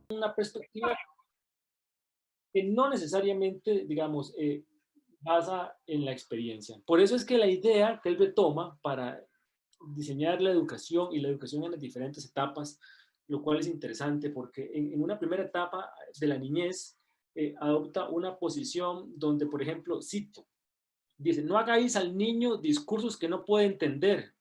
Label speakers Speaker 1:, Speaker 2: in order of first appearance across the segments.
Speaker 1: una perspectiva que no necesariamente, digamos, basa en la experiencia. Por eso es que la idea que él retoma para diseñar la educación y la educación en las diferentes etapas, lo cual es interesante porque en una primera etapa de la niñez adopta una posición donde, por ejemplo, cito, dice, no hagáis al niño discursos que no puede entender,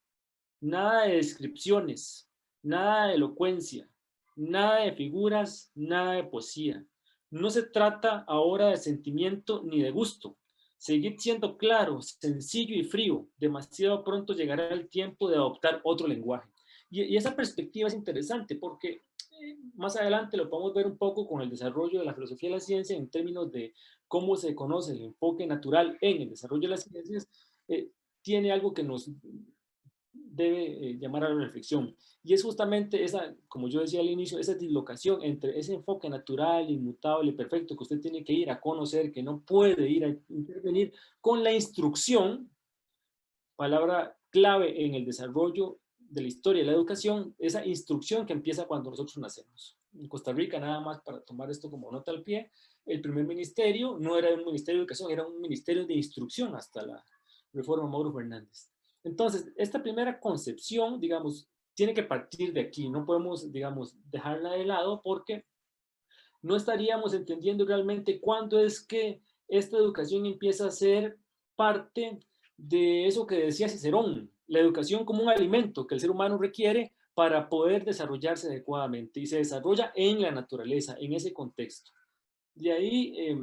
Speaker 1: nada de descripciones, nada de elocuencia, nada de figuras, nada de poesía. No se trata ahora de sentimiento ni de gusto. Seguid siendo claro, sencillo y frío. Demasiado pronto llegará el tiempo de adoptar otro lenguaje. Y esa perspectiva es interesante porque más adelante lo podemos ver un poco con el desarrollo de la filosofía de la ciencia en términos de cómo se conoce el enfoque natural en el desarrollo de las ciencias. Tiene algo que nos debe llamar a la reflexión. Y es justamente esa, como yo decía al inicio, esa dislocación entre ese enfoque natural, inmutable, perfecto, que usted tiene que ir a conocer, que no puede ir a intervenir, con la instrucción, palabra clave en el desarrollo de la historia de la educación, esa instrucción que empieza cuando nosotros nacemos. En Costa Rica, nada más para tomar esto como nota al pie, el primer ministerio no era un ministerio de educación, era un ministerio de instrucción hasta la reforma Mauro Fernández. Entonces, esta primera concepción, digamos, tiene que partir de aquí, no podemos, digamos, dejarla de lado porque no estaríamos entendiendo realmente cuándo es que esta educación empieza a ser parte de eso que decía Cicerón, la educación como un alimento que el ser humano requiere para poder desarrollarse adecuadamente y se desarrolla en la naturaleza, en ese contexto. De ahí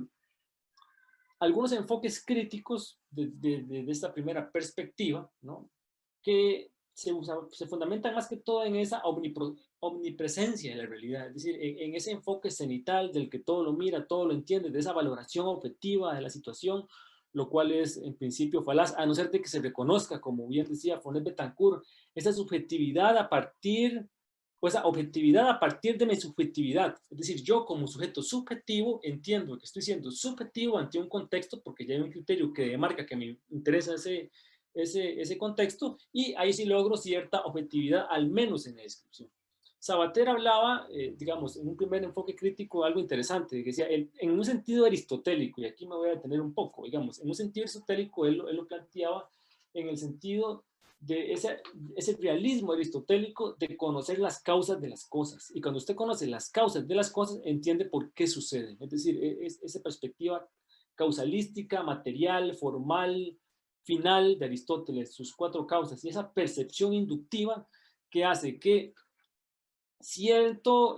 Speaker 1: algunos enfoques críticos de esta primera perspectiva, ¿no? Que se fundamentan más que todo en esa omnipresencia de la realidad, es decir, en ese enfoque cenital del que todo lo mira, todo lo entiende, de esa valoración objetiva de la situación, lo cual es en principio falaz, a no ser de que se reconozca, como bien decía Fonet Betancourt, esa subjetividad a partir, o esa objetividad a partir de mi subjetividad. Es decir, yo como sujeto subjetivo entiendo que estoy siendo subjetivo ante un contexto porque ya hay un criterio que demarca que me interesa ese contexto y ahí sí logro cierta objetividad, al menos en la descripción. Sabater hablaba, digamos, en un primer enfoque crítico, algo interesante, que decía, en un sentido aristotélico, y aquí me voy a detener un poco, digamos, en un sentido aristotélico, él lo planteaba en el sentido de ese realismo aristotélico de conocer las causas de las cosas. Y cuando usted conoce las causas de las cosas, entiende por qué suceden. Es decir, esa perspectiva causalística, material, formal, final de Aristóteles, sus cuatro causas, y esa percepción inductiva que hace que cierto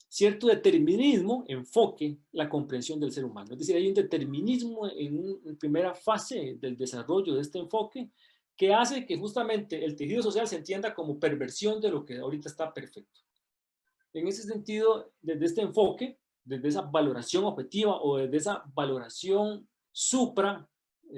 Speaker 1: determinismo enfoque la comprensión del ser humano. Es decir, hay un determinismo en una primera fase del desarrollo de este enfoque que hace que justamente el tejido social se entienda como perversión de lo que ahorita está perfecto. En ese sentido, desde este enfoque, desde esa valoración objetiva o desde esa valoración supra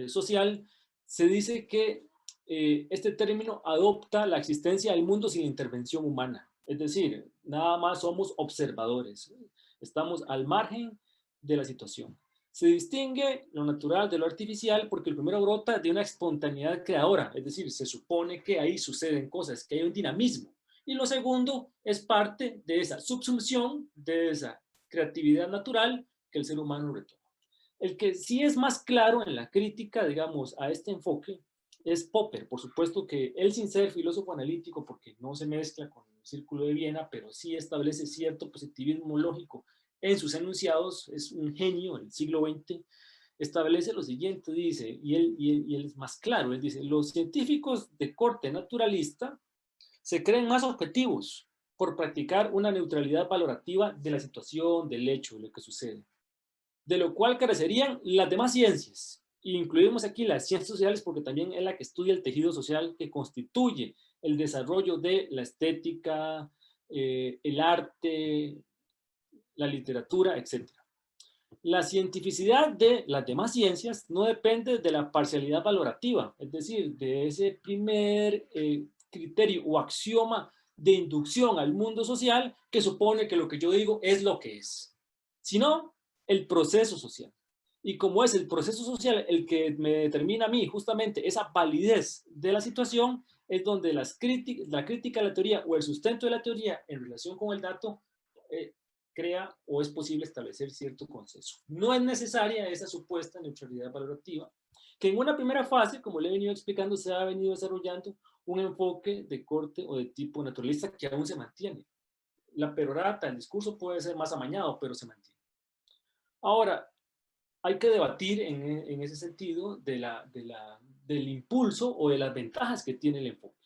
Speaker 1: social, se dice que este término adopta la existencia del mundo sin intervención humana. Es decir, nada más somos observadores. Estamos al margen de la situación. Se distingue lo natural de lo artificial porque el primero brota de una espontaneidad creadora. Es decir, se supone que ahí suceden cosas, que hay un dinamismo. Y lo segundo es parte de esa subsunción, de esa creatividad natural que el ser humano retoma. El que sí es más claro en la crítica, digamos, a este enfoque es Popper. Por supuesto que él, sin ser filósofo analítico, porque no se mezcla con el Círculo de Viena, pero sí establece cierto positivismo lógico en sus enunciados, es un genio en el siglo XX, establece lo siguiente, dice, y él es más claro, él dice, los científicos de corte naturalista se creen más objetivos por practicar una neutralidad valorativa de la situación, del hecho, de lo que sucede, de lo cual carecerían las demás ciencias. Y incluimos aquí las ciencias sociales porque también es la que estudia el tejido social que constituye el desarrollo de la estética, el arte, la literatura, etc. La cientificidad de las demás ciencias no depende de la parcialidad valorativa, es decir, de ese primer criterio o axioma de inducción al mundo social que supone que lo que yo digo es lo que es, sino el proceso social. Y como es el proceso social el que me determina a mí justamente esa validez de la situación, es donde la crítica de la teoría o el sustento de la teoría en relación con el dato crea o es posible establecer cierto consenso. No es necesaria esa supuesta neutralidad valorativa, que en una primera fase, como le he venido explicando, se ha venido desarrollando un enfoque de corte o de tipo naturalista que aún se mantiene. La perorata, el discurso puede ser más amañado, pero se mantiene. Ahora, hay que debatir en ese sentido del impulso o de las ventajas que tiene el enfoque.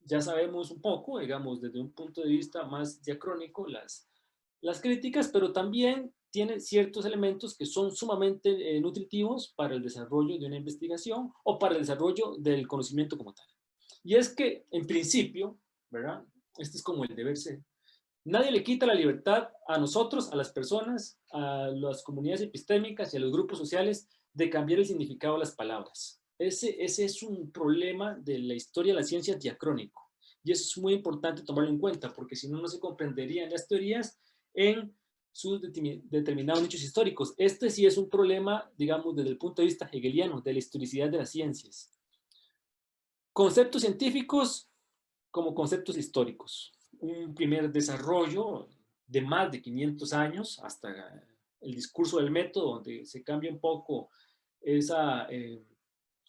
Speaker 1: Ya sabemos un poco, digamos, desde un punto de vista más diacrónico, las críticas, pero también tiene ciertos elementos que son sumamente nutritivos para el desarrollo de una investigación o para el desarrollo del conocimiento como tal. Y es que, en principio, ¿verdad? Este es como el deber ser. Nadie le quita la libertad a nosotros, a las personas, a las comunidades epistémicas y a los grupos sociales de cambiar el significado de las palabras. Ese es un problema de la historia de la ciencia diacrónico. Y eso es muy importante tomarlo en cuenta, porque si no, no se comprenderían las teorías en sus determinados nichos históricos. Este sí es un problema, digamos, desde el punto de vista hegeliano, de la historicidad de las ciencias. Conceptos científicos como conceptos históricos. Un primer desarrollo de más de 500 años, hasta el discurso del método, donde se cambia un poco esa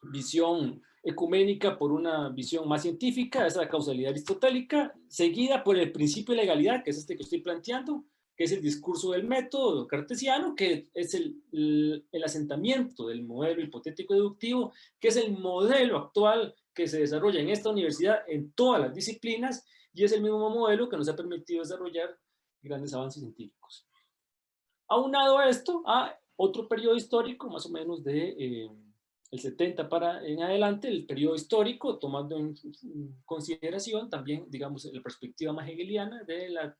Speaker 1: visión ecuménica por una visión más científica, esa causalidad aristotélica, seguida por el principio de legalidad, que es este que estoy planteando, que es el discurso del método cartesiano, que es el asentamiento del modelo hipotético deductivo, que es el modelo actual que se desarrolla en esta universidad en todas las disciplinas, y es el mismo modelo que nos ha permitido desarrollar grandes avances científicos. Aunado a esto, a otro periodo histórico, más o menos de el 70 para en adelante, el periodo histórico, tomando en consideración también, digamos, la perspectiva más hegeliana de la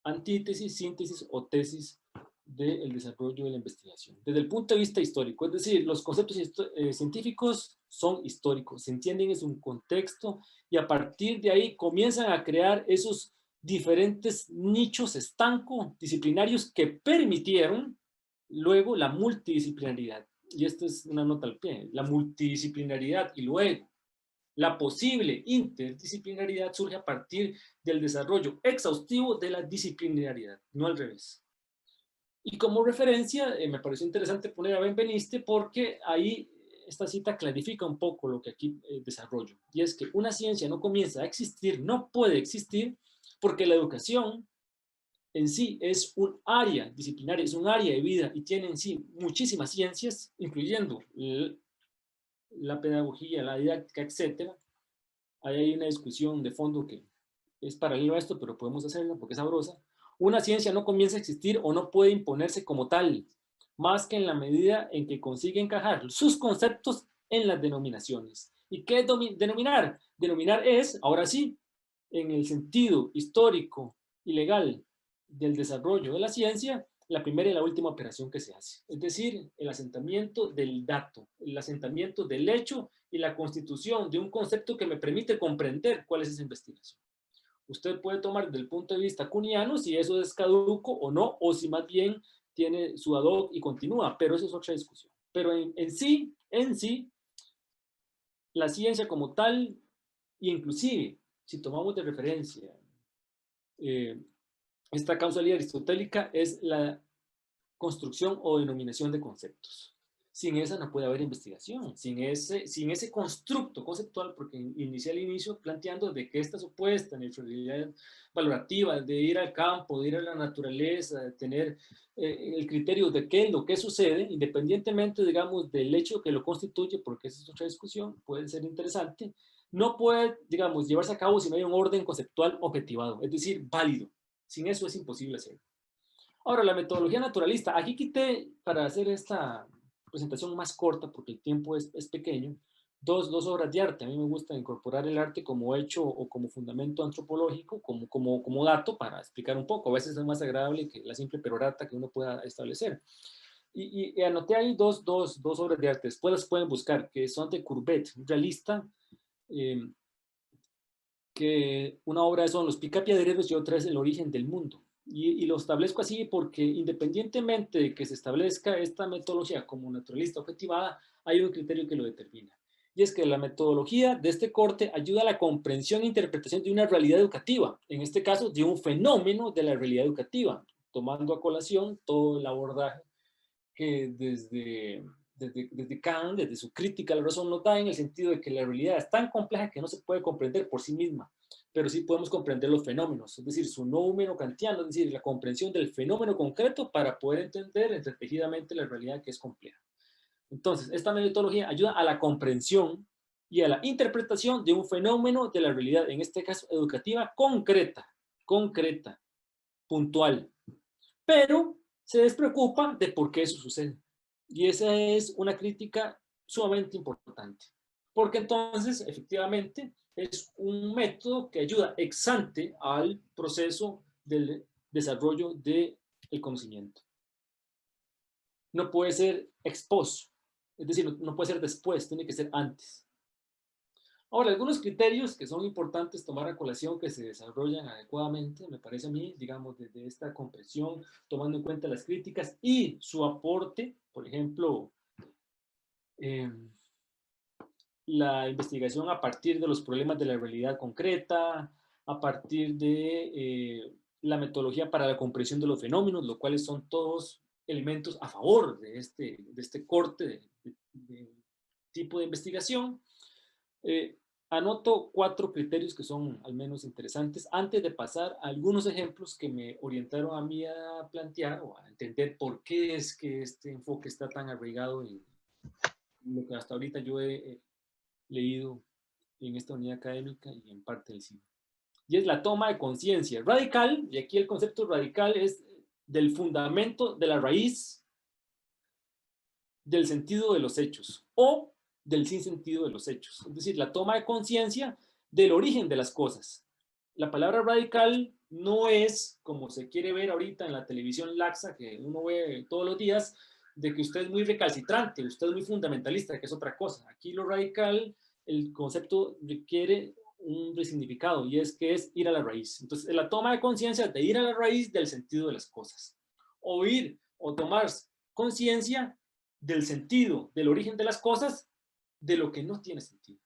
Speaker 1: antítesis, síntesis o tesis del desarrollo de la investigación. Desde el punto de vista histórico, es decir, los conceptos científicos son históricos, se entienden en un contexto y a partir de ahí comienzan a crear esos diferentes nichos estanco disciplinarios que permitieron luego la multidisciplinaridad. Y esto es una nota al pie, la multidisciplinaridad y luego la posible interdisciplinaridad surge a partir del desarrollo exhaustivo de la disciplinaridad, no al revés. Y como referencia, me pareció interesante poner a Benveniste porque ahí esta cita clarifica un poco lo que aquí desarrollo. Y es que una ciencia no comienza a existir, no puede existir, porque la educación en sí es un área disciplinaria, es un área de vida y tiene en sí muchísimas ciencias, incluyendo la pedagogía, la didáctica, etc. Ahí hay una discusión de fondo que es paralela a esto, pero podemos hacerla porque es sabrosa. Una ciencia no comienza a existir o no puede imponerse como tal, más que en la medida en que consigue encajar sus conceptos en las denominaciones. ¿Y qué es denominar? Denominar es, ahora sí, en el sentido histórico y legal del desarrollo de la ciencia, la primera y la última operación que se hace. Es decir, el asentamiento del dato, el asentamiento del hecho y la constitución de un concepto que me permite comprender cuál es esa investigación. Usted puede tomar desde el punto de vista kuhniano si eso es caduco o no, o si más bien tiene su ad hoc y continúa, pero eso es otra discusión. Pero en sí, la ciencia como tal, y inclusive, si tomamos de referencia esta causalidad aristotélica, es la construcción o denominación de conceptos. Sin esa no puede haber investigación, sin ese constructo conceptual, porque inicié al inicio planteando de que esta supuesta neutralidad valorativa, de ir al campo, de ir a la naturaleza, de tener el criterio de qué es lo que sucede, independientemente, digamos, del hecho que lo constituye, porque esa es otra discusión, puede ser interesante, no puede, digamos, llevarse a cabo si no hay un orden conceptual objetivado, es decir, válido. Sin eso es imposible hacerlo. Ahora, la metodología naturalista. Aquí quité, para hacer esta presentación más corta, porque el tiempo es pequeño, dos obras de arte. A mí me gusta incorporar el arte como hecho o como fundamento antropológico, como dato para explicar un poco. A veces es más agradable que la simple perorata que uno pueda establecer. Y anoté ahí dos obras de arte. Después las pueden buscar, que son de Courbet, un realista, que una obra son Los Picapiedreros y otra es El origen del mundo. Y lo establezco así porque independientemente de que se establezca esta metodología como naturalista objetivada, hay un criterio que lo determina. y es que la metodología de este corte ayuda a la comprensión e interpretación de una realidad educativa, en este caso de un fenómeno de la realidad educativa, tomando a colación todo el abordaje que desde Kant, desde su crítica a la razón, nos da en el sentido de que la realidad es tan compleja que no se puede comprender por sí misma, pero sí podemos comprender los fenómenos, es decir, su noumeno kantiano, es decir, la comprensión del fenómeno concreto para poder entender entretejidamente la realidad que es compleja. Entonces, esta metodología ayuda a la comprensión y a la interpretación de un fenómeno de la realidad, en este caso educativa, concreta, puntual, pero se despreocupa de por qué eso sucede. Y esa es una crítica sumamente importante, porque entonces, efectivamente, es un método que ayuda ex ante al proceso del desarrollo del conocimiento. No puede ser ex post, es decir, no puede ser después, tiene que ser antes. Ahora, algunos criterios que son importantes tomar a colación que se desarrollan adecuadamente, me parece a mí, digamos, desde esta comprensión, tomando en cuenta las críticas y su aporte, por ejemplo, eh, la investigación a partir de los problemas de la realidad concreta, a partir de la metodología para la comprensión de los fenómenos, los cuales son todos elementos a favor de este corte de tipo de investigación. Anoto 4 criterios que son al menos interesantes antes de pasar a algunos ejemplos que me orientaron a mí a plantear o a entender por qué es que este enfoque está tan arraigado en lo que hasta ahorita yo he leído en esta unidad académica y en parte del cine. Y es la toma de conciencia radical, y aquí el concepto radical es del fundamento, de la raíz del sentido de los hechos o del sinsentido de los hechos. Es decir, la toma de conciencia del origen de las cosas. La palabra radical no es, como se quiere ver ahorita en la televisión laxa, que uno ve todos los días, de que usted es muy recalcitrante, usted es muy fundamentalista, que es otra cosa. Aquí lo radical, el concepto requiere un resignificado, y es que es ir a la raíz. Entonces, la toma de conciencia de ir a la raíz del sentido de las cosas. Oír o tomar conciencia del sentido, del origen de las cosas, de lo que no tiene sentido.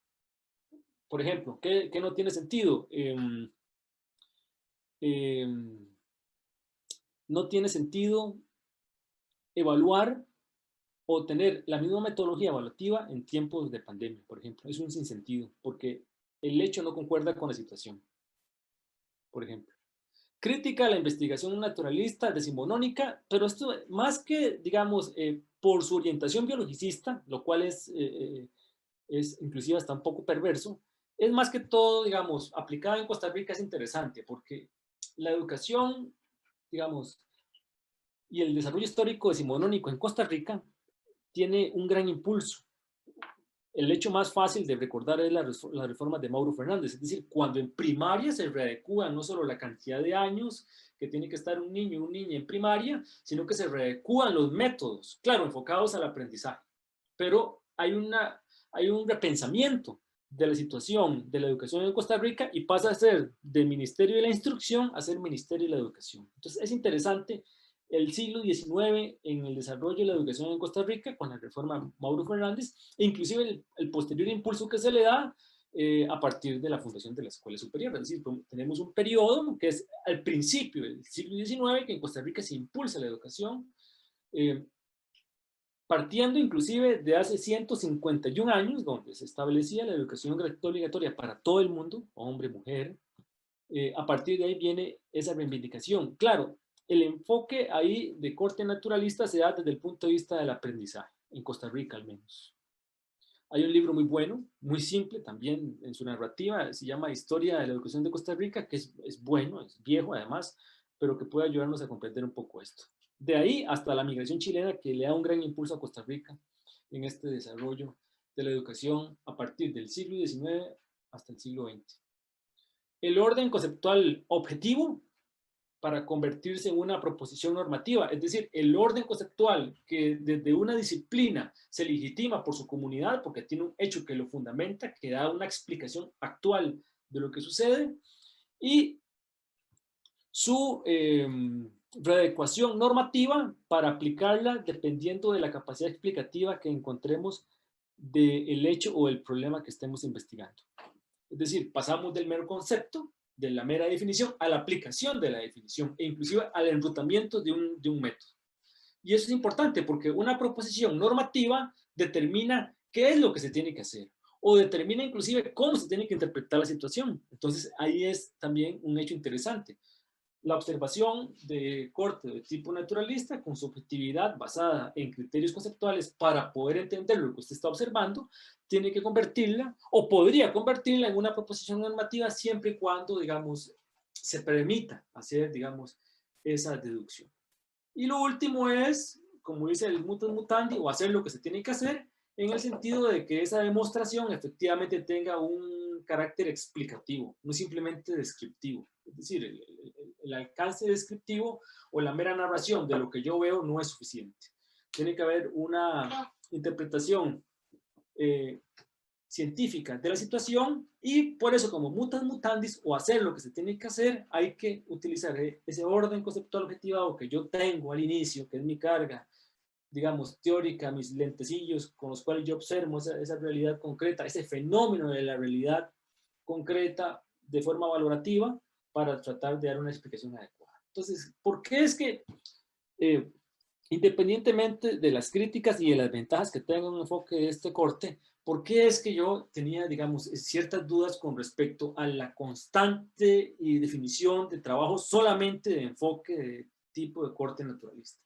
Speaker 1: Por ejemplo, ¿qué no tiene sentido? No tiene sentido evaluar o tener la misma metodología evaluativa en tiempos de pandemia, por ejemplo. Es un sinsentido, porque el hecho no concuerda con la situación, por ejemplo. Crítica a la investigación naturalista decimonónica, pero esto más que, digamos, por su orientación biologicista, lo cual es inclusive hasta un poco perverso, es más que todo, digamos, aplicada en Costa Rica es interesante, porque la educación, digamos, y el desarrollo histórico decimonónico en Costa Rica tiene un gran impulso. El hecho más fácil de recordar es la reforma de Mauro Fernández, es decir, cuando en primaria se readecúa no solo la cantidad de años que tiene que estar un niño o una niña en primaria, sino que se readecúan los métodos, claro, enfocados al aprendizaje. Pero hay un repensamiento de la situación de la educación en Costa Rica y pasa a ser del Ministerio de la Instrucción a ser Ministerio de la Educación. Entonces es interesante el siglo XIX en el desarrollo de la educación en Costa Rica con la reforma Mauro Fernández e inclusive el posterior impulso que se le da a partir de la fundación de la Escuela Superior. Es decir, tenemos un periodo que es al principio del siglo XIX que en Costa Rica se impulsa la educación, partiendo inclusive de hace 151 años, donde se establecía la educación obligatoria para todo el mundo, hombre, mujer. A partir de ahí viene esa reivindicación. Claro, el enfoque ahí de corte naturalista se da desde el punto de vista del aprendizaje, en Costa Rica al menos. Hay un libro muy bueno, muy simple también en su narrativa, se llama Historia de la Educación de Costa Rica, que es bueno, es viejo además, pero que puede ayudarnos a comprender un poco esto. De ahí hasta la migración chilena, que le da un gran impulso a Costa Rica en este desarrollo de la educación a partir del siglo XIX hasta el siglo XX. El orden conceptual objetivo para convertirse en una proposición normativa, es decir, el orden conceptual que desde una disciplina se legitima por su comunidad porque tiene un hecho que lo fundamenta, que da una explicación actual de lo que sucede, y su readecuación normativa para aplicarla dependiendo de la capacidad explicativa que encontremos del hecho o el problema que estemos investigando. Es decir, pasamos del mero concepto, de la mera definición, a la aplicación de la definición e inclusive al enrutamiento de un método. Y eso es importante porque una proposición normativa determina qué es lo que se tiene que hacer o determina inclusive cómo se tiene que interpretar la situación. Entonces ahí es también un hecho interesante. La observación de corte de tipo naturalista con subjetividad basada en criterios conceptuales para poder entender lo que usted está observando, tiene que convertirla o podría convertirla en una proposición normativa siempre y cuando, digamos, se permita hacer, digamos, esa deducción. Y lo último es, como dice el mutus mutandi, o hacer lo que se tiene que hacer, en el sentido de que esa demostración efectivamente tenga un carácter explicativo, no simplemente descriptivo. Es decir, el alcance descriptivo o la mera narración de lo que yo veo no es suficiente. Tiene que haber una interpretación científica de la situación y por eso como mutas mutandis o hacer lo que se tiene que hacer, hay que utilizar ese orden conceptual objetivado que yo tengo al inicio, que es mi carga, digamos, teórica, mis lentecillos con los cuales yo observo esa realidad concreta, ese fenómeno de la realidad concreta de forma valorativa para tratar de dar una explicación adecuada. Entonces, ¿por qué es que independientemente de las críticas y de las ventajas que tenga un enfoque de este corte, ¿por qué es que yo tenía, digamos, ciertas dudas con respecto a la constante y definición de trabajo solamente de enfoque de tipo de corte naturalista?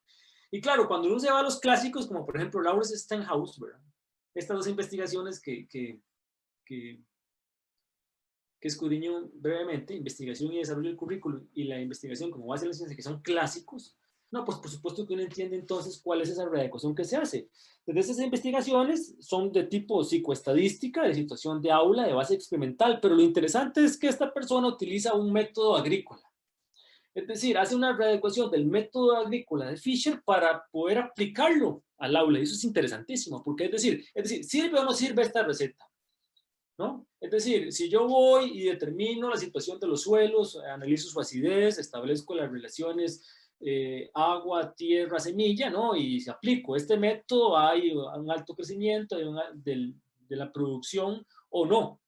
Speaker 1: Y claro, cuando uno se va a los clásicos, como por ejemplo Lawrence Stenhouse, ¿verdad? Estas dos investigaciones que escudriño brevemente, investigación y desarrollo del currículum y la investigación como base de la ciencia, que son clásicos, no, pues por supuesto que uno entiende entonces cuál es esa readecuación que se hace. Entonces esas investigaciones son de tipo psicoestadística, de situación de aula, de base experimental, pero lo interesante es que esta persona utiliza un método agrícola. Es decir, hace una readecuación del método agrícola de Fisher para poder aplicarlo al aula. Y eso es interesantísimo, porque es decir, ¿sirve o no sirve esta receta? ¿No? Es decir, si yo voy y determino la situación de los suelos, analizo su acidez, establezco las relaciones agua, tierra, semilla, ¿no? Y si aplico este método, hay un alto crecimiento de la producción o no.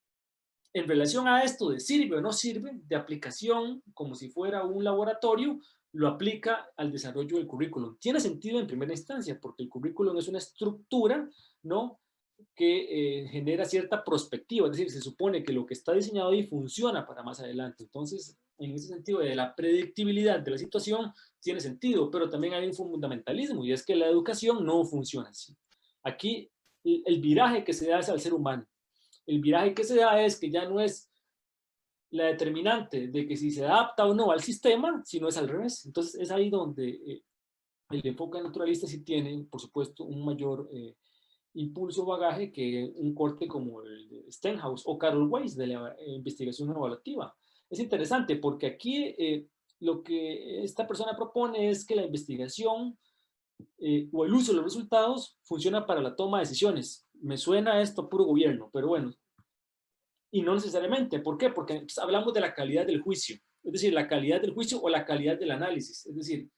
Speaker 1: En relación a esto de sirve o no sirve, de aplicación, como si fuera un laboratorio, lo aplica al desarrollo del currículum. Tiene sentido en primera instancia, porque el currículum es una estructura, ¿no?, que genera cierta prospectiva, es decir, se supone que lo que está diseñado ahí funciona para más adelante. Entonces, en ese sentido de la predictibilidad de la situación, tiene sentido, pero también hay un fundamentalismo, y es que la educación no funciona así. Aquí, el viraje que se da es al ser humano. El viraje que se da es que ya no es la determinante de que si se adapta o no al sistema, sino es al revés. Entonces, es ahí donde el enfoque naturalista sí tiene, por supuesto, un mayor impulso o bagaje que un corte como el de Stenhouse o Carol Weiss de la investigación evaluativa. Es interesante porque aquí lo que esta persona propone es que la investigación o el uso de los resultados funciona para la toma de decisiones. Me suena esto a puro gobierno, pero bueno, y no necesariamente. ¿Por qué? Porque hablamos de la calidad del juicio, es decir, la calidad del juicio o la calidad del análisis, es decir,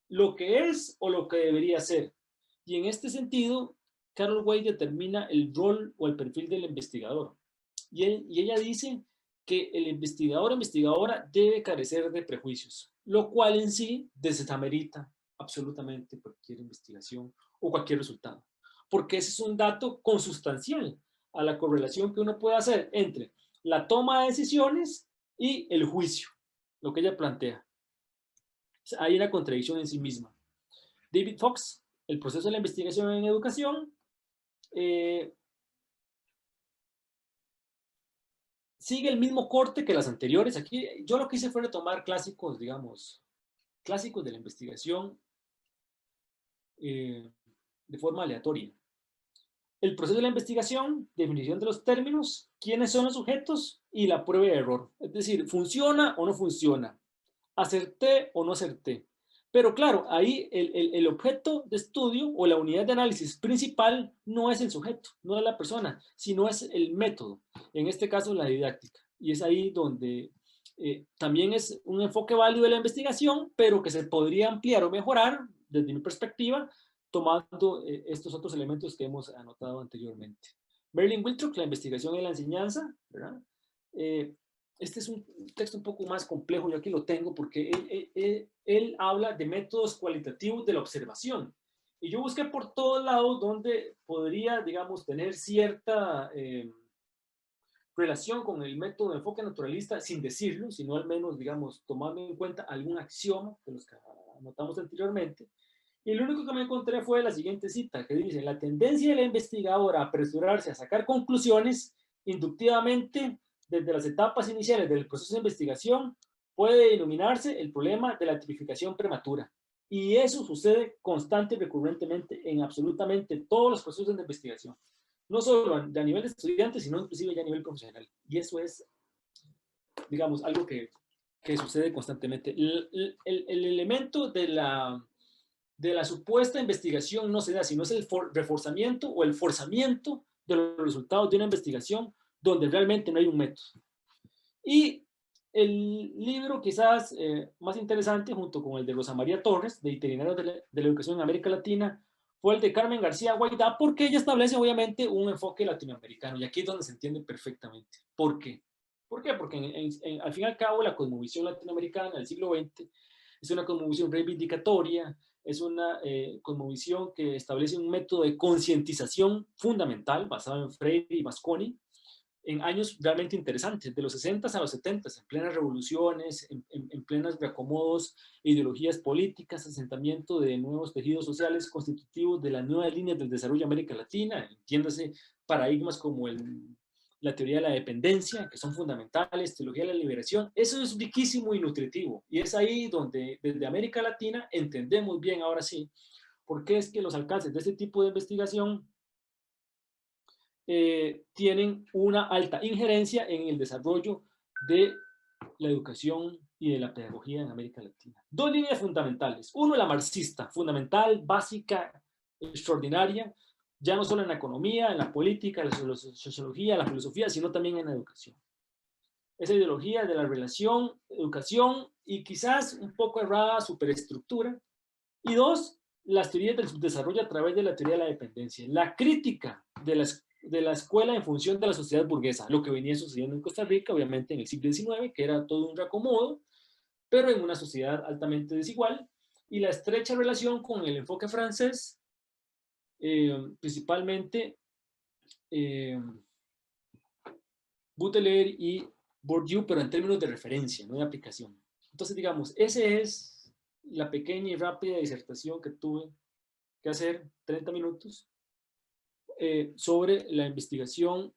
Speaker 1: lo que es o lo que debería ser. Y en este sentido, Carol Way determina el rol o el perfil del investigador. Y ella dice que el investigador o investigadora debe carecer de prejuicios, lo cual en sí desamerita absolutamente cualquier investigación o cualquier resultado. Porque ese es un dato consustancial a la correlación que uno puede hacer entre la toma de decisiones y el juicio, lo que ella plantea. Hay una contradicción en sí misma. David Fox, el proceso de la investigación en educación, sigue el mismo corte que las anteriores. Aquí yo lo que hice fue retomar clásicos, digamos, clásicos de la investigación de forma aleatoria. El proceso de la investigación, definición de los términos, quiénes son los sujetos y la prueba de error. Es decir, ¿funciona o no funciona? ¿Acerté o no acerté? Pero claro, ahí el objeto de estudio o la unidad de análisis principal no es el sujeto, no es la persona, sino es el método, en este caso la didáctica. Y es ahí donde también es un enfoque válido de la investigación, pero que se podría ampliar o mejorar, desde mi perspectiva, tomando estos otros elementos que hemos anotado anteriormente. Merlin Wittrock, La investigación y la enseñanza, ¿verdad? Este es un texto un poco más complejo, yo aquí lo tengo, porque él habla de métodos cualitativos de la observación. Y yo busqué por todos lados donde podría, digamos, tener cierta relación con el método de enfoque naturalista, sin decirlo, sino al menos, digamos, tomando en cuenta algún axioma de los que anotamos anteriormente. Y lo único que me encontré fue la siguiente cita, que dice: la tendencia de la investigadora a apresurarse a sacar conclusiones inductivamente desde las etapas iniciales del proceso de investigación puede denominarse el problema de la tipificación prematura. Y eso sucede constante y recurrentemente en absolutamente todos los procesos de investigación. No solo a nivel de estudiantes, sino inclusive ya a nivel profesional. Y eso es, digamos, algo que sucede constantemente. El elemento de la supuesta investigación no se da, sino es el reforzamiento o el forzamiento de los resultados de una investigación donde realmente no hay un método. Y el libro quizás más interesante, junto con el de Rosa María Torres, de Itinerarios de la Educación en América Latina, fue el de Carmen García Guaidá, porque ella establece obviamente un enfoque latinoamericano, y aquí es donde se entiende perfectamente. ¿Por qué? ¿Por qué? Porque al fin y al cabo la cosmovisión latinoamericana del siglo XX es una cosmovisión reivindicatoria, es una cosmovisión que establece un método de concientización fundamental basado en Freire y Mosconi, en años realmente interesantes, de los 60 a los 70, en plenas revoluciones, en plenos reacomodos, ideologías políticas, asentamiento de nuevos tejidos sociales constitutivos de las nuevas líneas del desarrollo de América Latina, entiéndase paradigmas como la teoría de la dependencia, que son fundamentales, teología de la liberación. Eso es riquísimo y nutritivo, y es ahí donde desde América Latina entendemos bien, ahora sí, por qué es que los alcances de este tipo de investigación tienen una alta injerencia en el desarrollo de la educación y de la pedagogía en América Latina. Dos líneas fundamentales. Uno, la marxista, fundamental, básica, extraordinaria, ya no solo en la economía, en la política, en la sociología, la filosofía, sino también en la educación. Esa ideología de la relación, educación y quizás un poco errada superestructura. Y dos, las teorías del subdesarrollo a través de la teoría de la dependencia. La crítica de la escuela en función de la sociedad burguesa, lo que venía sucediendo en Costa Rica, obviamente en el siglo XIX, que era todo un reacomodo, pero en una sociedad altamente desigual, y la estrecha relación con el enfoque francés, principalmente Baudelaire y Bourdieu, pero en términos de referencia, no de aplicación. Entonces, digamos, esa es la pequeña y rápida disertación que tuve que hacer, 30 minutos, sobre la investigación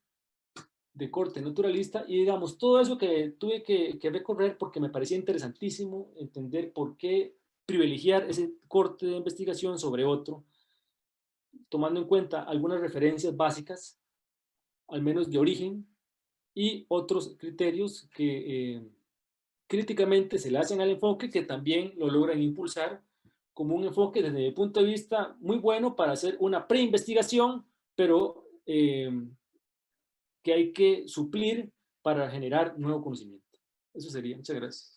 Speaker 1: de corte naturalista, y digamos, todo eso que tuve que recorrer porque me parecía interesantísimo entender por qué privilegiar ese corte de investigación sobre otro, tomando en cuenta algunas referencias básicas, al menos de origen, y otros criterios que críticamente se le hacen al enfoque, que también lo logran impulsar como un enfoque desde mi punto de vista muy bueno para hacer una preinvestigación, pero que hay que suplir para generar nuevo conocimiento. Eso sería. Muchas gracias.